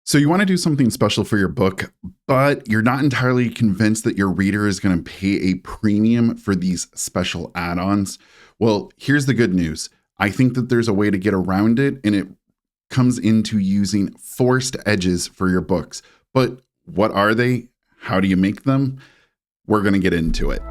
So you want to do something special for your book, but you're not entirely convinced that your reader is going to pay a premium for these special add-ons. Well, here's the good news. I think that there's a way to get around it, and it comes into using forced edges for your books. But what are they? How do you make them? We're going to get into it.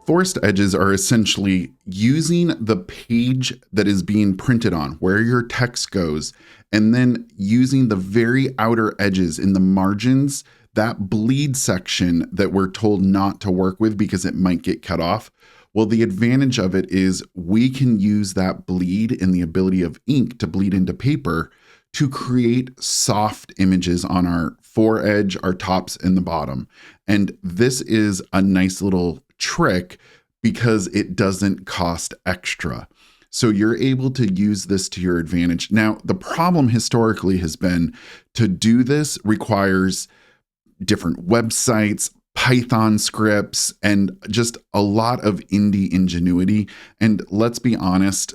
Forced edges are essentially using the page that is being printed on, where your text goes, and then using the very outer edges in the margins, that bleed section that we're told not to work with because it might get cut off. Well, the advantage of it is we can use that bleed and the ability of ink to bleed into paper to create soft images on our foredge, our tops, and the bottom. And this is a nice little trick because it doesn't cost extra. So you're able to use this to your advantage. Now, the problem historically has been to do this requires different websites, Python scripts, and just a lot of indie ingenuity. And let's be honest,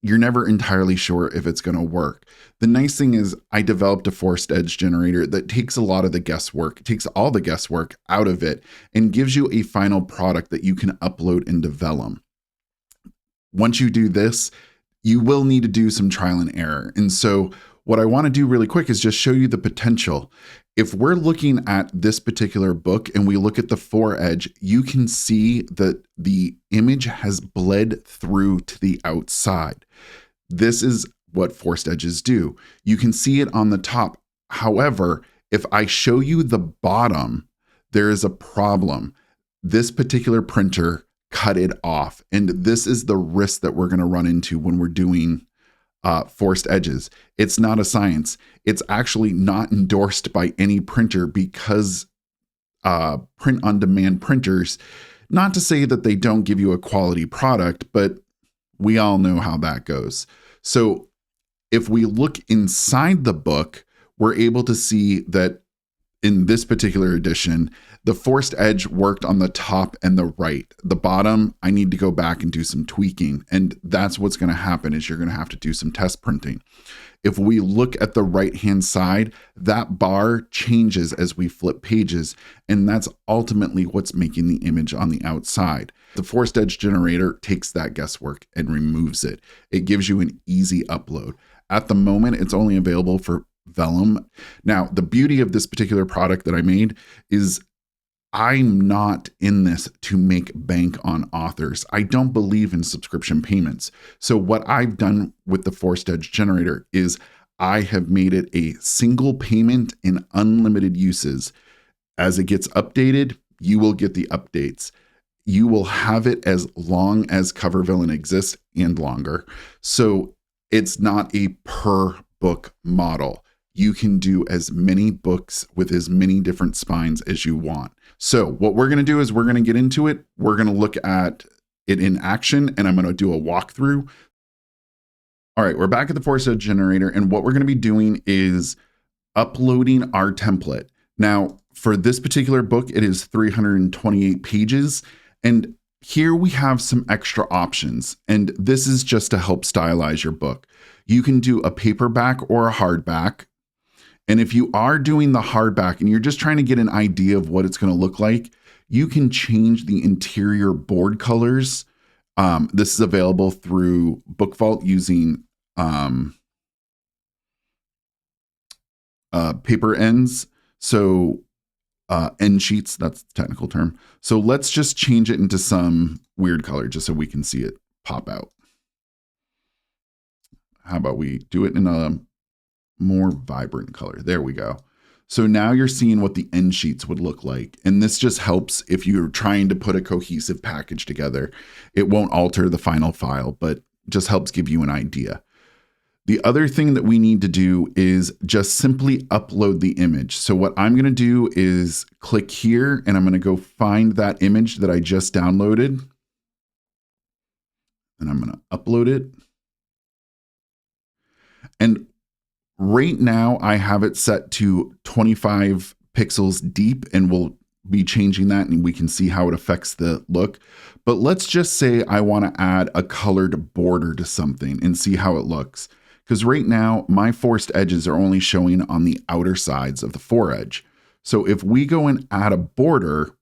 you're never entirely sure if it's going to work. The nice thing is I developed a forced edge generator that takes a lot of the guesswork, takes all the guesswork out of it, and gives you a final product that you can upload into Vellum. Once you do this, you will need to do some trial and error. And so what I want to do really quick is just show you the potential. If we're looking at this particular book and we look at the foredge, you can see that the image has bled through to the outside. This is what forced edges do. You can see it on the top. However, if I show you the bottom, there is a problem. This particular printer cut it off. And this is the risk that we're going to run into when we're doing forced edges. It's not a science. It's actually not endorsed by any printer because print-on-demand printers, not to say that they don't give you a quality product, but we all know how that goes. So if we look inside the book, we're able to see that in this particular edition, the forced edge worked on the top and the right. The bottom, I need to go back and do some tweaking. And that's what's going to happen is you're going to have to do some test printing. If we look at the right-hand side, that bar changes as we flip pages. And that's ultimately what's making the image on the outside. The forced edge generator takes that guesswork and removes it. It gives you an easy upload. At the moment, it's only available for Vellum. Now, the beauty of this particular product that I made is I'm not in this to make bank on authors. I don't believe in subscription payments. So what I've done with the forced edge generator is I have made it a single payment in unlimited uses. As it gets updated, you will get the updates. You will have it as long as Cover Villain exists and longer. So it's not a per book model. You can do as many books with as many different spines as you want. So what we're going to do is we're going to get into it. We're going to look at it in action, and I'm going to do a walkthrough. All right, we're back at the forced edge generator, and what we're going to be doing is uploading our template. Now, for this particular book, it is 328 pages, and here we have some extra options, and this is just to help stylize your book. You can do a paperback or a hardback. And if you are doing the hardback and you're just trying to get an idea of what it's going to look like, you can change the interior board colors. This is available through Book Vault using paper ends. So end sheets, that's the technical term. So let's just change it into some weird color just so we can see it pop out. How about we do it in a more vibrant color? There we go. So now you're seeing what the end sheets would look like. And this just helps if you're trying to put a cohesive package together. It won't alter the final file, but just helps give you an idea. The other thing that we need to do is just simply upload the image. So what I'm going to do is click here and I'm going to go find that image that I just downloaded. And I'm going to upload it. And right now I have it set to 25 pixels deep, and we'll be changing that and we can see how it affects the look. But let's just say I want to add a colored border to something and see how it looks. Because right now my forced edges are only showing on the outer sides of the foredge. So if we go and add a border,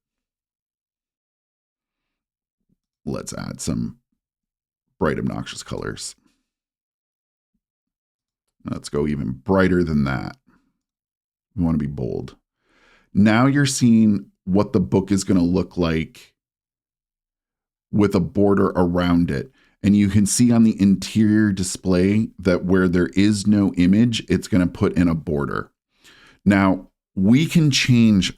let's add some bright obnoxious colors. Let's go even brighter than that. We want to be bold. Now you're seeing what the book is going to look like with a border around it. And you can see on the interior display that where there is no image, it's going to put in a border. Now, we can change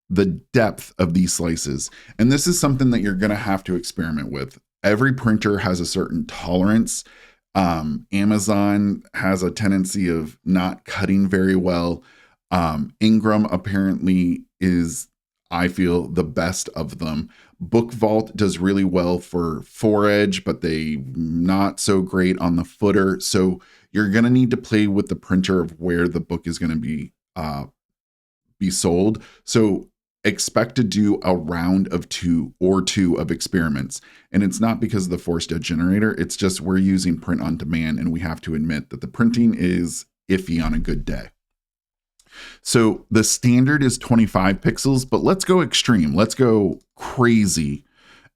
the depth of these slices. And this is something that you're going to have to experiment with. Every printer has a certain tolerance. Amazon has a tendency of not cutting very well. Ingram apparently is, I feel, the best of them. Book Vault does really well for foredge, but they not so great on the footer. So you're going to need to play with the printer of where the book is going to be sold. So expect to do a round of two of experiments. And it's not because of the forced edge generator. It's just we're using print on demand, and we have to admit that the printing is iffy on a good day. So the standard is 25 pixels, but let's go extreme. Let's go crazy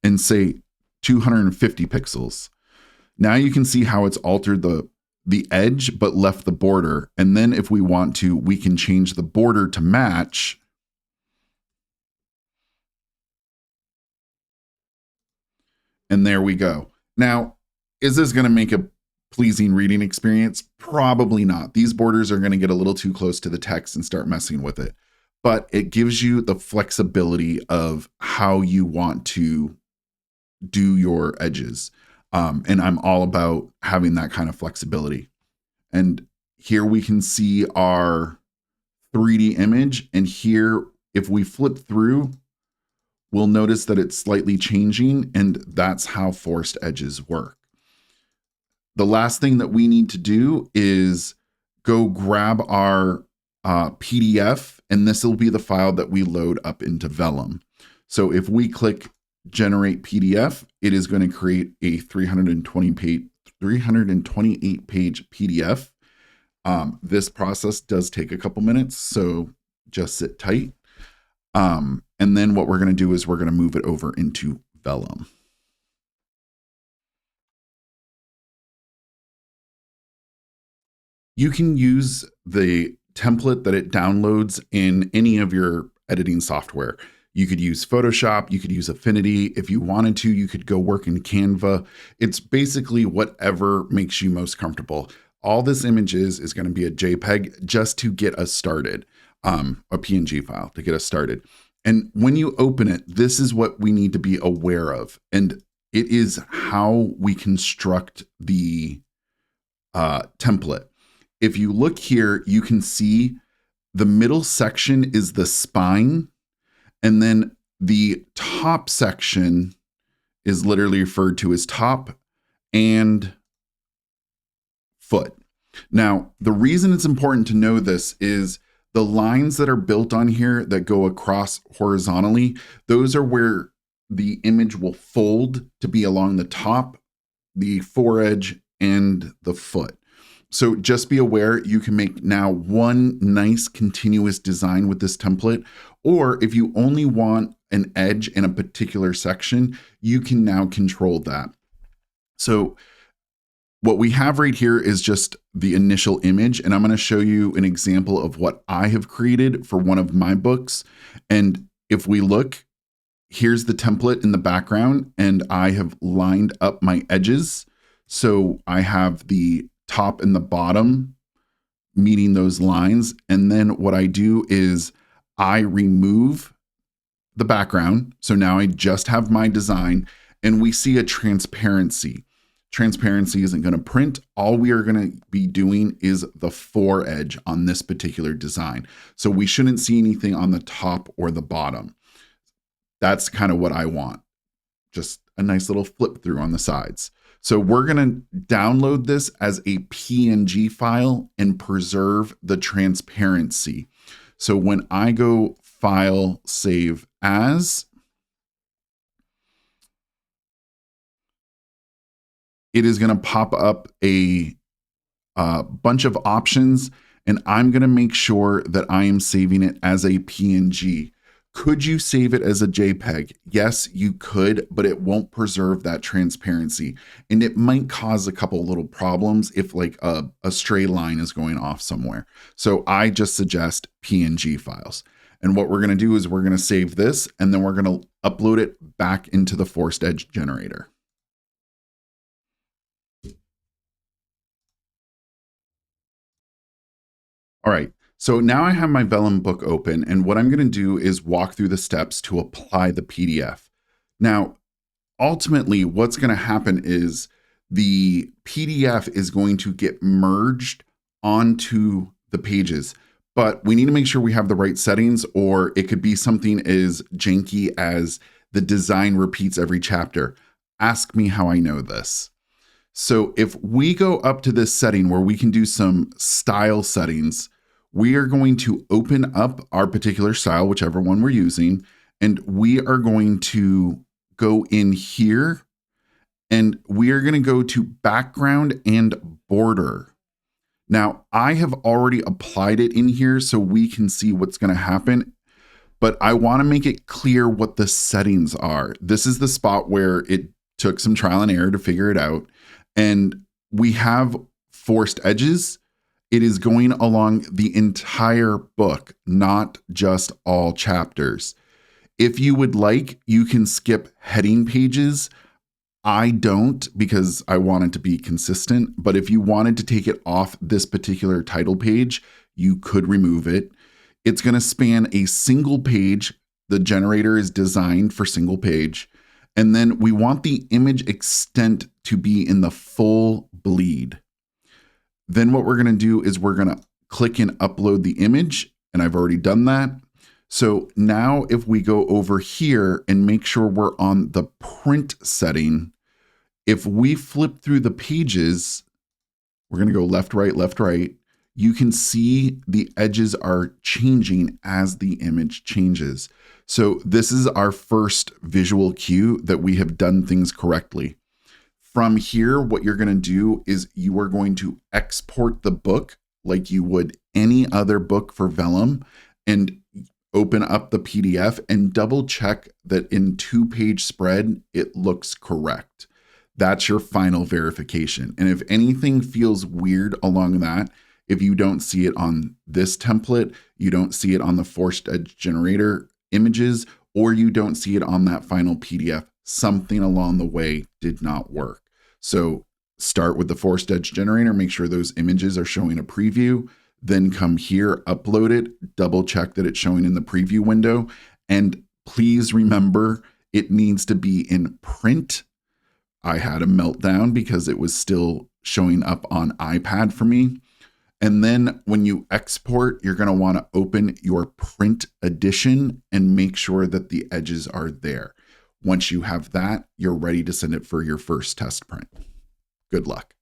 and say 250 pixels. Now you can see how it's altered the edge, but left the border. And then if we want to, we can change the border to match. And there we go. Now, is this going to make a pleasing reading experience? Probably not. These borders are going to get a little too close to the text and start messing with it. But it gives you the flexibility of how you want to do your edges. And I'm all about having that kind of flexibility. And here we can see our 3D image. And here, if we flip through, we'll notice that it's slightly changing, and that's how forced edges work. The last thing that we need to do is go grab our PDF, and this will be the file that we load up into Vellum. So if we click Generate PDF, it is going to create a 328 page PDF. This process does take a couple minutes, so just sit tight. And then what we're going to do is we're going to move it over into Vellum. You can use the template that it downloads in any of your editing software. You could use Photoshop, you could use Affinity. If you wanted to, you could go work in Canva. It's basically whatever makes you most comfortable. All this image is going to be a JPEG just to get us started, a PNG file to get us started. And when you open it, this is what we need to be aware of. And it is how we construct the template. If you look here, you can see the middle section is the spine. And then the top section is literally referred to as top and foot. Now, the reason it's important to know this is the lines that are built on here that go across horizontally, those are where the image will fold to be along the top, the foredge, and the foot. So just be aware, you can make now one nice continuous design with this template, or if you only want an edge in a particular section, you can now control that. So what we have right here is just the initial image, and I'm going to show you an example of what I have created for one of my books. And if we look, here's the template in the background, and I have lined up my edges. So I have the top and the bottom meeting those lines. And then what I do is I remove the background. So now I just have my design, and we see a transparency. Transparency isn't going to print. All we are going to be doing is the foredge on this particular design. So we shouldn't see anything on the top or the bottom. That's kind of what I want. Just a nice little flip through on the sides. So we're going to download this as a PNG file and preserve the transparency. So when I go File, Save As. It is going to pop up a bunch of options, and I'm going to make sure that I am saving it as a PNG. Could you save it as a JPEG? Yes, you could, but it won't preserve that transparency. And it might cause a couple little problems if like a stray line is going off somewhere. So I just suggest PNG files. And what we're going to do is we're going to save this, and then we're going to upload it back into the forced edge generator. All right, so now I have my Vellum book open, and what I'm going to do is walk through the steps to apply the PDF. Now, ultimately, what's going to happen is the PDF is going to get merged onto the pages, but we need to make sure we have the right settings, or it could be something as janky as the design repeats every chapter. Ask me how I know this. So if we go up to this setting where we can do some style settings, we are going to open up our particular style, whichever one we're using, and we are going to go in here, and we are going to go to background and border. Now, I have already applied it in here so we can see what's going to happen, but I want to make it clear what the settings are. This is the spot where it took some trial and error to figure it out. And we have forced edges. It is going along the entire book, not just all chapters. If you would like, you can skip heading pages. I don't, because I want it to be consistent. But if you wanted to take it off this particular title page, you could remove it. It's going to span a single page. The generator is designed for single page. And then we want the image extent to be in the full bleed. Then what we're going to do is we're going to click and upload the image, and I've already done that. So now if we go over here and make sure we're on the print setting, if we flip through the pages, we're going to go left, right. You can see the edges are changing as the image changes. So this is our first visual cue that we have done things correctly. From here, what you're going to do is you are going to export the book like you would any other book for Vellum, and open up the PDF and double check that in 2-page spread, it looks correct. That's your final verification. And if anything feels weird along that, if you don't see it on this template, you don't see it on the forced edge generator images, or you don't see it on that final PDF, something along the way did not work. So start with the forced edge generator, make sure those images are showing a preview, then come here, upload it, double check that it's showing in the preview window. And please remember, it needs to be in print. I had a meltdown because it was still showing up on iPad for me. And then when you export, you're going to want to open your print edition and make sure that the edges are there. Once you have that, you're ready to send it for your first test print. Good luck.